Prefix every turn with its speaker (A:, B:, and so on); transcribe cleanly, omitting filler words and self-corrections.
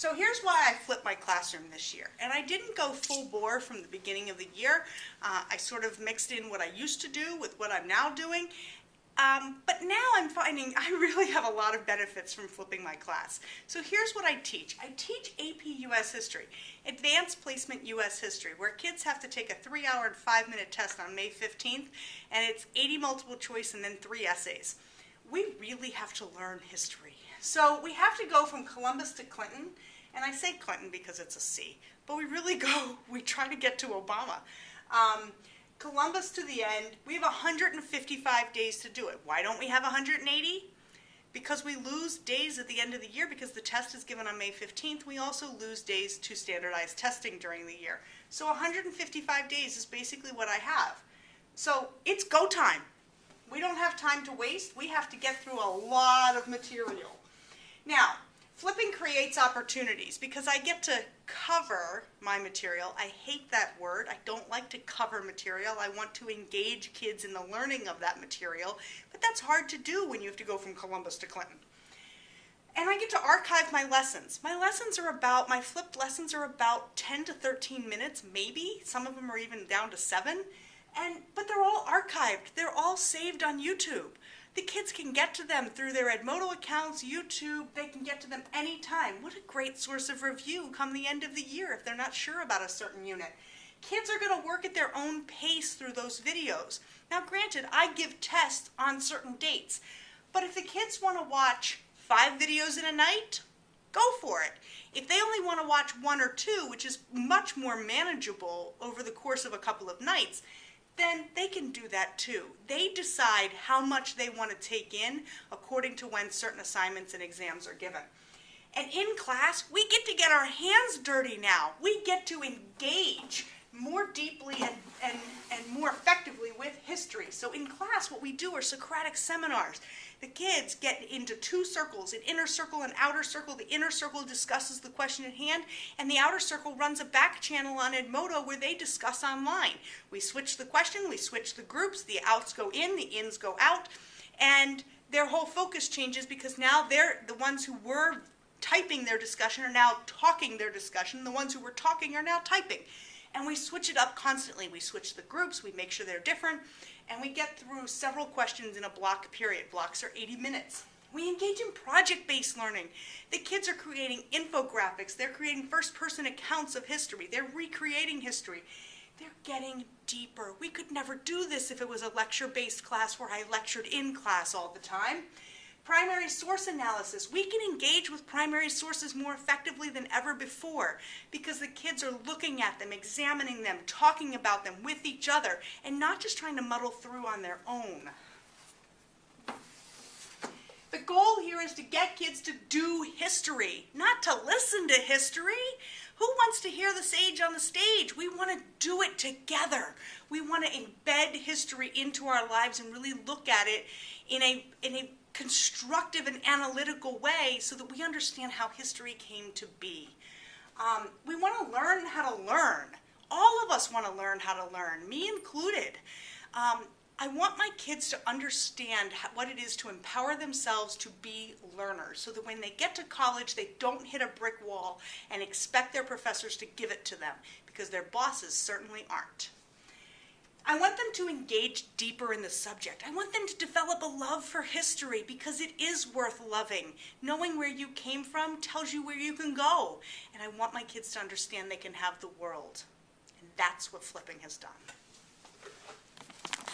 A: So here's why I flipped my classroom this year. And I didn't go full bore from the beginning of the year. I sort of mixed in what I used to do with what I'm now doing. But now I'm finding I really have a lot of benefits from flipping my class. So here's what I teach. I teach AP US History, Advanced Placement US History, where kids have to take a 3-hour and 5-minute test on May 15th, and it's 80 multiple choice and then 3 essays. We really have to learn history. So we have to go from Columbus to Clinton, and I say Clinton because it's a C, but we try to get to Obama. Columbus to the end. We have 155 days to do it. Why don't we have 180? Because we lose days at the end of the year because the test is given on May 15th. We also lose days to standardized testing during the year. So 155 days is basically what I have. So it's go time. We don't have time to waste. We have to get through a lot of material. Now, flipping creates opportunities because I get to cover my material. I hate that word. I don't like to cover material. I want to engage kids in the learning of that material, but that's hard to do when you have to go from Columbus to Clinton. And I get to archive my lessons. My flipped lessons are about 10 to 13 minutes, maybe. Some of them are even down to 7. But they're all archived. They're all saved on YouTube. The kids can get to them through their Edmodo accounts, YouTube. They can get to them anytime. What a great source of review come the end of the year if they're not sure about a certain unit. Kids are going to work at their own pace through those videos. Now, granted, I give tests on certain dates, but if the kids want to watch 5 videos in a night, go for it. If they only want to watch 1 or 2, which is much more manageable over the course of a couple of nights, then they can do that too. They decide how much they want to take in according to when certain assignments and exams are given. And in class, we get to get our hands dirty now. We get to engage more deeply and more effectively with history. So in class, what we do are Socratic seminars. The kids get into 2 circles, an inner circle and outer circle. The inner circle discusses the question at hand, and the outer circle runs a back channel on Edmodo where they discuss online. We switch the question, we switch the groups, the outs go in, the ins go out, and their whole focus changes because now they're the ones who were typing their discussion are now talking their discussion. The ones who were talking are now typing. And we switch it up constantly. We switch the groups, we make sure they're different, and we get through several questions in a block period. Blocks are 80 minutes. We engage in project-based learning. The kids are creating infographics. They're creating first-person accounts of history. They're recreating history. They're getting deeper. We could never do this if it was a lecture-based class where I lectured in class all the time. Primary source analysis. We can engage with primary sources more effectively than ever before because the kids are looking at them, examining them, talking about them with each other, and not just trying to muddle through on their own. The goal here is to get kids to do history, not to listen to history. Who wants to hear the sage on the stage? We want to do it together. We want to embed history into our lives and really look at it in a constructive and analytical way so that we understand how history came to be. We want to learn how to learn. All of us want to learn how to learn, me included. I want my kids to understand what it is to empower themselves to be learners so that when they get to college, they don't hit a brick wall and expect their professors to give it to them because their bosses certainly aren't. I want them to engage deeper in the subject. I want them to develop a love for history because it is worth loving. Knowing where you came from tells you where you can go. And I want my kids to understand they can have the world. And that's what flipping has done.